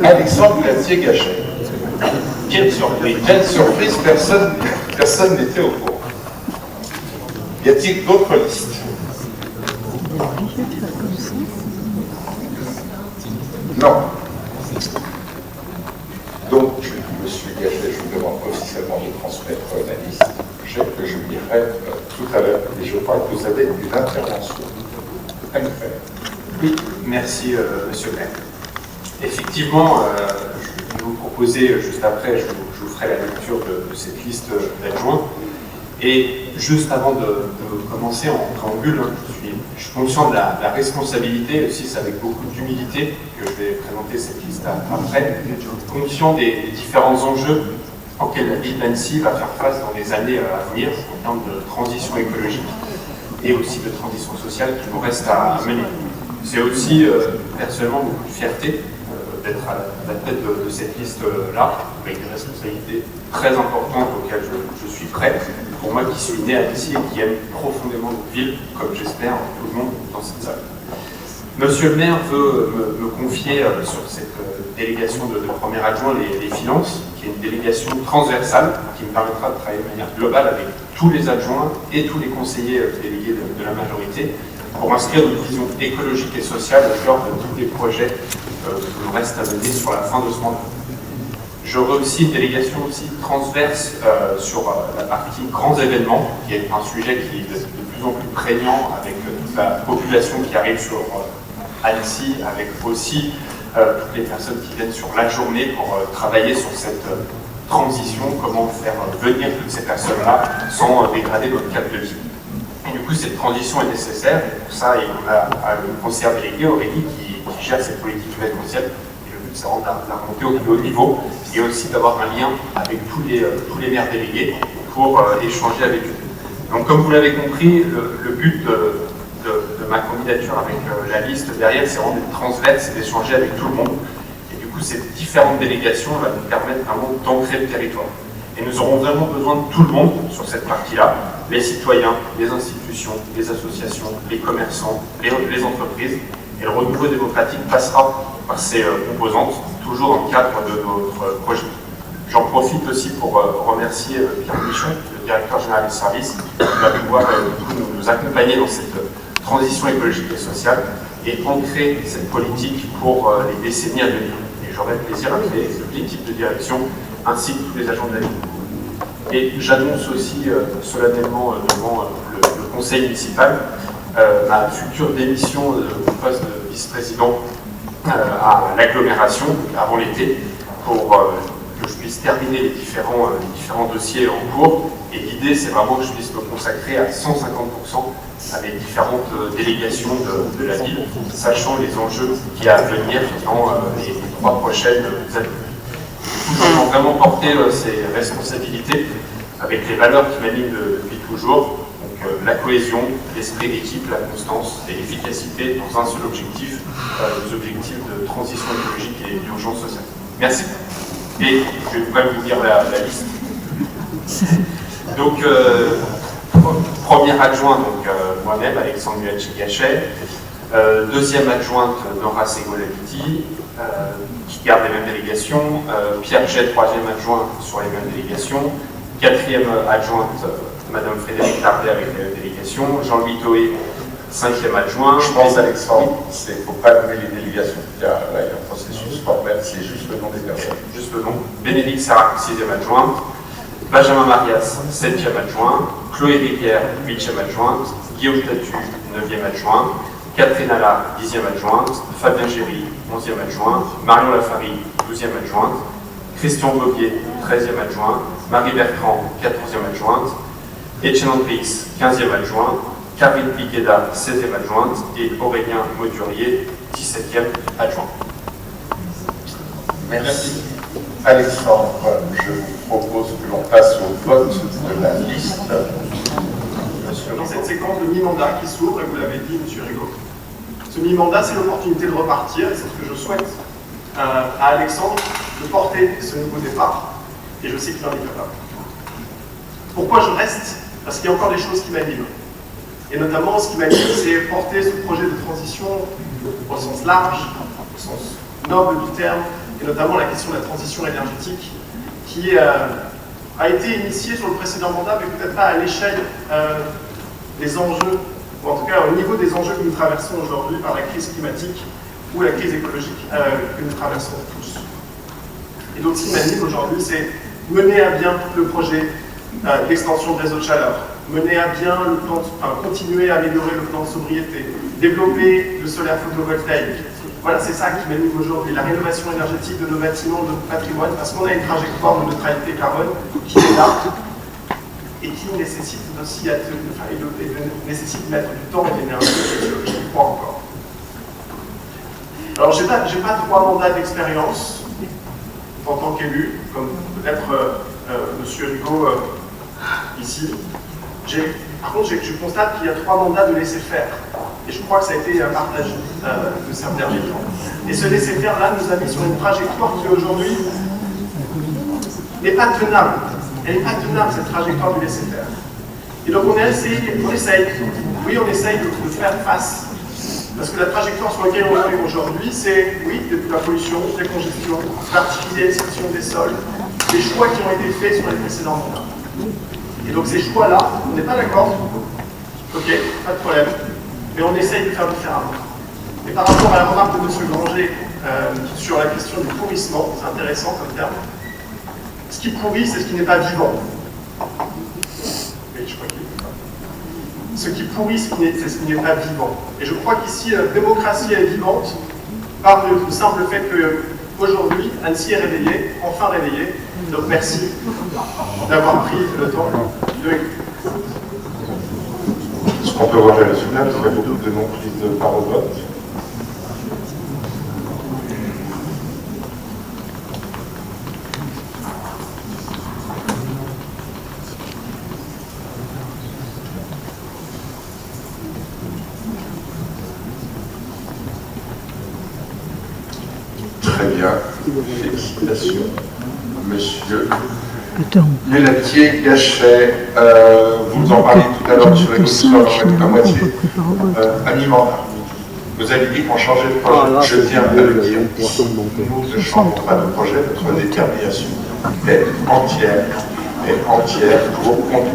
Alexandre Galtier-Gachet. Quelle surprise! Quelle surprise, personne n'était au courant. Y a-t-il d'autres listes? Non. Donc, monsieur Gachet, je vous demande officiellement de transmettre la liste que je lirai tout à l'heure. Et je crois que vous avez une intervention à nous faire. Oui, merci, monsieur le maire. Effectivement, je vais vous proposer, juste après, je vous ferai la lecture de cette liste d'adjoints. Et juste avant de commencer en préambule, je suis conscient de la responsabilité, aussi c'est avec beaucoup d'humilité que je vais présenter cette liste après, conscient des différents enjeux auxquels la ville d'Annecy va faire face dans les années à venir en termes de transition écologique et aussi de transition sociale qui nous reste à mener. C'est aussi personnellement beaucoup de fierté d'être à la tête de cette liste-là, avec des responsabilités très importantes auxquelles je suis prêt. Pour moi qui suis né à Annecy et qui aime profondément notre ville, comme j'espère tout le monde dans cette salle. Monsieur le maire veut me confier sur cette délégation de premier adjoint les finances, qui est une délégation transversale qui me permettra de travailler de manière globale avec tous les adjoints et tous les conseillers délégués de la majorité pour inscrire une vision écologique et sociale au cœur de tous les projets qui nous restent à mener sur la fin de ce mandat. J'aurai aussi une délégation aussi transverse sur la partie grands événements, qui est un sujet qui est de plus en plus prégnant avec toute la population qui arrive sur Annecy, avec aussi toutes les personnes qui viennent sur la journée pour travailler sur cette transition, comment faire venir toutes ces personnes-là sans dégrader notre cadre de vie. Et du coup, cette transition est nécessaire, et pour ça, on a une conseillère déléguée, Aurélie, qui gère cette politique événementielle. C'est vraiment de la remonter au plus haut niveau et aussi d'avoir un lien avec tous les maires délégués pour échanger avec eux. Donc comme vous l'avez compris, le but de ma candidature avec la liste derrière, c'est vraiment d'être transverse et d'échanger avec tout le monde. Et du coup, ces différentes délégations vont nous permettre vraiment d'ancrer le territoire. Et nous aurons vraiment besoin de tout le monde sur cette partie-là, les citoyens, les institutions, les associations, les commerçants, les entreprises. Et le renouveau démocratique passera par ces composantes, toujours dans le cadre de notre projet. J'en profite aussi pour remercier Pierre Michon, le directeur général des services, qui va pouvoir nous accompagner dans cette transition écologique et sociale et ancrer cette politique pour les décennies à venir. Et j'aurai le plaisir avec l'équipe de direction ainsi que tous les agents de la ville. Et j'annonce aussi solennellement devant le conseil municipal ma future démission au poste de vice-président à l'agglomération avant l'été pour que je puisse terminer les différents dossiers en cours. Et l'idée, c'est vraiment que je puisse me consacrer à 150% à les différentes délégations de la ville, sachant les enjeux qu'il y a à venir dans les 3 prochaines années. Du coup, j'entends vraiment porter ces responsabilités avec les valeurs qui m'animent depuis toujours. La cohésion, l'esprit d'équipe, la constance et l'efficacité dans un seul objectif, les objectifs de transition écologique et d'urgence sociale. Merci. Et je vais quand même vous dire la liste. Donc, première adjointe, moi-même, Alexandre Gachet. Deuxième adjointe, Nora Segolabiti, qui garde les mêmes délégations. Pierre Jet, troisième adjoint sur les mêmes délégations. Quatrième adjointe, Madame Frédéric Tardet avec la délégation, Jean-Louis Toé, 5e adjoint. Je pense, Alexandre, il ne faut pas nommer les délégations. Il y a un processus formel, c'est juste le nom des personnes. Juste le nom. Bénédicte Sarah, 6e adjointe. Benjamin Marias, 7e adjoint. Chloé Rivière, 8e adjointe. Guillaume Tatu, 9e adjoint. Catherine Alla, 10e adjointe. Fabien Géry, 11e adjoint. Marion Lafari, 12e adjointe. Christian Bobier, 13e adjoint. Marie Bertrand, 14e adjointe. Etienne Andrix, 15e adjoint, Karine Piqueda, 16e adjointe, et Aurélien Maudurier, 17e adjoint. Merci. Alexandre, je vous propose que l'on passe au vote de la liste. Dans cette séquence de mi-mandat qui s'ouvre, et vous l'avez dit, M. Rigaud, ce mi-mandat, c'est l'opportunité de repartir, et c'est ce que je souhaite à Alexandre, de porter ce nouveau départ, et je sais qu'il en est capable. Pourquoi je reste? Parce qu'il y a encore des choses qui m'animent. Et notamment, ce qui m'anime, c'est porter ce projet de transition au sens large, au sens noble du terme, et notamment la question de la transition énergétique, qui a été initiée sur le précédent mandat, mais peut-être pas à l'échelle des enjeux, ou en tout cas au niveau des enjeux que nous traversons aujourd'hui par la crise climatique ou la crise écologique que nous traversons tous. Et donc ce qui m'anime aujourd'hui, c'est mener à bien le projet d'extension de réseau de chaleur, mener à bien le plan, continuer à améliorer le plan de sobriété, développer le solaire photovoltaïque. Voilà, c'est ça qui m'anime aujourd'hui, la rénovation énergétique de nos bâtiments, de notre patrimoine, parce qu'on a une trajectoire de neutralité carbone qui est là et qui nécessite aussi nécessite de mettre du temps et de l'énergie, je crois encore. Alors, j'ai pas 3 mandats d'expérience en tant qu'élu, comme peut-être M. Rigaud ici. Par contre, je constate qu'il y a 3 mandats de laisser-faire. Et je crois que ça a été un partage de certains militants. Et ce laisser-faire-là nous a mis sur une trajectoire qui aujourd'hui n'est pas tenable. Elle n'est pas tenable, cette trajectoire du laisser-faire. Et donc on essaye de faire face. Parce que la trajectoire sur laquelle on est aujourd'hui, c'est, oui, de la pollution, de la congestion, l'artificialisation des sols, des choix qui ont été faits sur les précédents mandats. Et donc ces choix-là, on n'est pas d'accord. Ok, pas de problème. Mais on essaye de faire différemment. Et par rapport à la remarque de M. Granger sur la question du pourrissement, c'est intéressant comme terme. Ce qui pourrit, c'est ce qui n'est pas vivant. Oui, je crois qu'il est pas. Ce qui pourrit, c'est ce qui n'est pas vivant. Et je crois qu'ici, la démocratie est vivante par le simple fait qu'aujourd'hui, Annecy est réveillée, enfin réveillée. Donc merci d'avoir pris le temps de écouter. Est-ce qu'on peut voir les résultats? Vous avez beaucoup de non-prises de part au vote. Très bien. Félicitations. Monsieur Mulatier-Gachet, vous en parlez tout à l'heure sur les commissions à moitié. À mi-mandat. Vous avez dit qu'on changeait de projet. Je tiens à le dire. Nous ne changeons pas de projet, notre détermination est entière pour conduire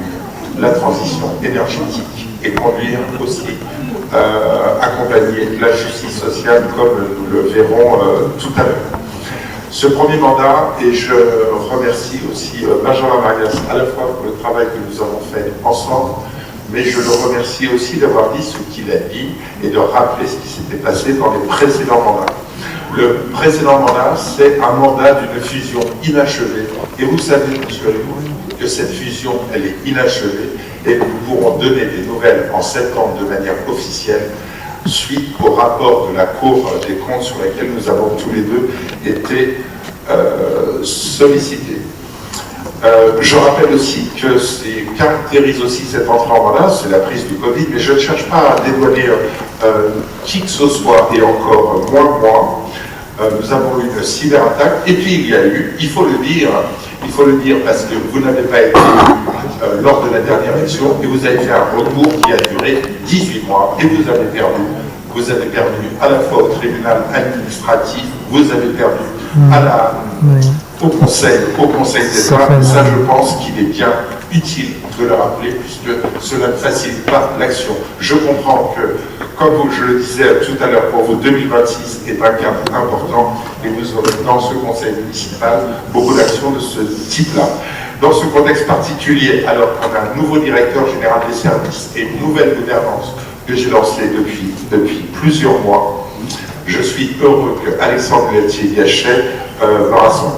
la transition énergétique et conduire aussi, accompagner la justice sociale comme nous le verrons tout à l'heure. Ce premier mandat, et je remercie aussi Benjamin Marias à la fois pour le travail que nous avons fait ensemble, mais je le remercie aussi d'avoir dit ce qu'il a dit et de rappeler ce qui s'était passé dans les précédents mandats. Le précédent mandat, c'est un mandat d'une fusion inachevée. Et vous savez, monsieur Rigaud, que cette fusion, elle est inachevée et que nous pourrons donner des nouvelles en septembre de manière officielle suite au rapport de la Cour des comptes sur lequel nous avons tous les deux été sollicités. Je rappelle aussi que ce qui caractérise aussi cette entrée en mandat, c'est la prise du Covid, mais je ne cherche pas à dévoiler qui que ce soit, et encore moins moi. Nous avons eu une cyberattaque, et puis il y a eu, il faut le dire parce que vous n'avez pas été lors de la dernière élection, et vous avez fait un recours qui a duré 18 mois, et vous avez perdu. Vous avez perdu à la fois au tribunal administratif, vous avez perdu au Conseil d'État. Ça, je pense qu'il est bien utile de le rappeler, puisque cela ne facilite pas l'action. Je comprends que, comme je le disais tout à l'heure, pour vous, 2026 est un cap important, et vous aurez dans ce conseil municipal beaucoup d'actions de ce type-là. Dans ce contexte particulier, alors qu'on a un nouveau directeur général des services et une nouvelle gouvernance que j'ai lancée depuis plusieurs mois, je suis heureux que Alexandre Mulatier-Gachet me rassemble.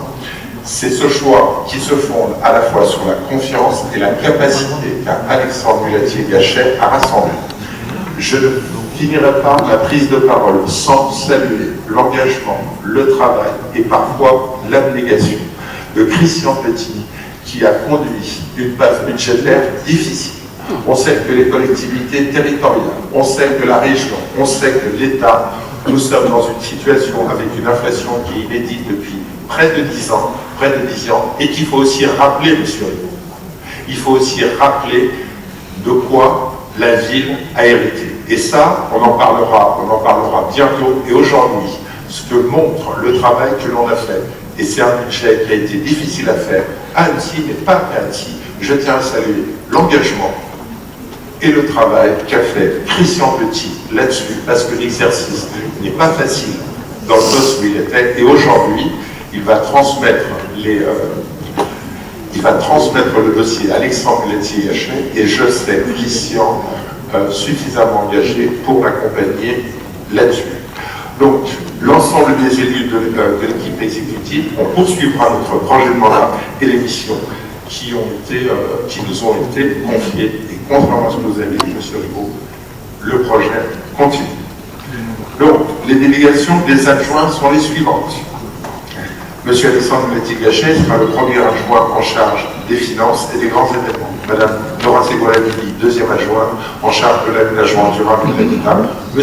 C'est ce choix qui se fonde à la fois sur la confiance et la capacité qu'a Alexandre Mulatier-Gachet à rassembler. Je ne finirai pas ma prise de parole sans saluer l'engagement, le travail et parfois l'abnégation de Christian Petit, qui a conduit une base budgétaire difficile. On sait que les collectivités territoriales, on sait que la région, on sait que l'État, nous sommes dans une situation avec une inflation qui est inédite depuis près de 10 ans, et qu'il faut aussi rappeler, monsieur Rigaud, il faut aussi rappeler de quoi la ville a hérité. Et ça, on en parlera bientôt. Et aujourd'hui, ce que montre le travail que l'on a fait. Et c'est un budget qui a été difficile à faire à Annecy, mais pas qu'à Annecy. Je tiens à saluer l'engagement et le travail qu'a fait Christian Petit là-dessus, parce que l'exercice n'est pas facile dans le poste où il était, et aujourd'hui, il va transmettre le dossier à Alexandre Laetier-Gachet, et je sais Christian suffisamment engagé pour l'accompagner là-dessus. Donc, l'ensemble des élus de l'équipe exécutive, on poursuivra notre projet de mandat et les missions qui nous ont été confiées. Et contrairement à ce que vous avez dit, M. Rigaud, le projet continue. Donc, les délégations des adjoints sont les suivantes. M. Alexandre Laetier-Gachet sera le premier adjoint en charge des finances et des grands événements. Mme Laura Ségolène-Billy, deuxième adjoint en charge de l'aménagement durable de l'habitat. M.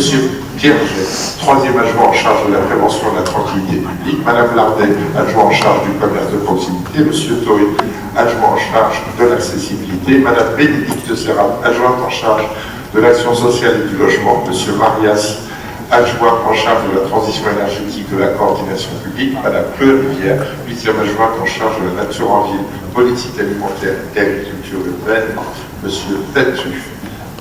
Pierre Jet, troisième adjoint en charge de la prévention et de la tranquillité publique. Mme Lardet, adjoint en charge du commerce de proximité. M. Toré, adjoint en charge de l'accessibilité. Mme Bénédicte Serra, adjointe en charge de l'action sociale et du logement. M. Marias, adjoint en charge de la transition énergétique, de la coordination publique, Mme Claude Rivière, 8e adjointe en charge de la nature en ville, politique alimentaire et agriculture urbaine, M. Tatu,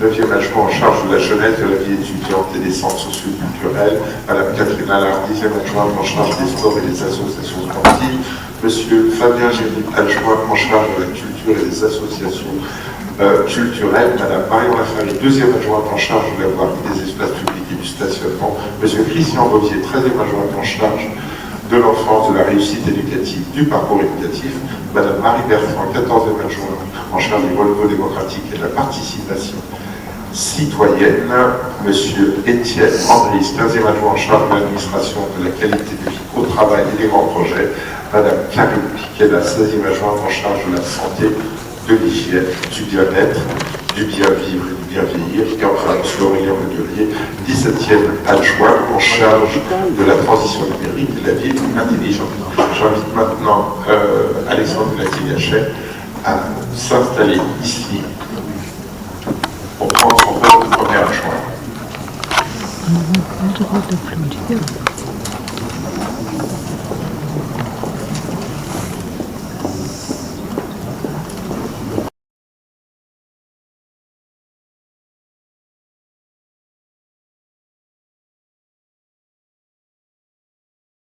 9e adjoint en charge de la jeunesse, de la vie étudiante et des centres socioculturels, Mme Catherine Allard, 10e adjointe en charge des sports et des associations sportives, M. Fabien Géry, adjoint en charge de la culture et des associations culturelles, Mme Marion Lafarge, 2e adjointe en charge de la voirie, des espaces publics et du stationnement, M. Christian Rosier, 13e adjoint en charge de l'enfance, de la réussite éducative, du parcours éducatif, Mme Marie Bertrand, 14e adjointe en charge du renouveau démocratique et de la participation citoyenne, M. Étienne Andris, 15e adjoint en charge de l'administration, de la qualité de vie au travail et des grands projets, Mme Karine Piquet, 16e adjointe en charge de la santé, de l'hygiène, du bien-être, du bien-vivre et du bien-vieillir, et enfin M. Aurélien Leguerier, 17e adjoint en charge de la transition numérique et de la ville intelligente. J'invite maintenant Alexandre Laetier-Gachet à s'installer ici pour prendre son poste de premier adjoint.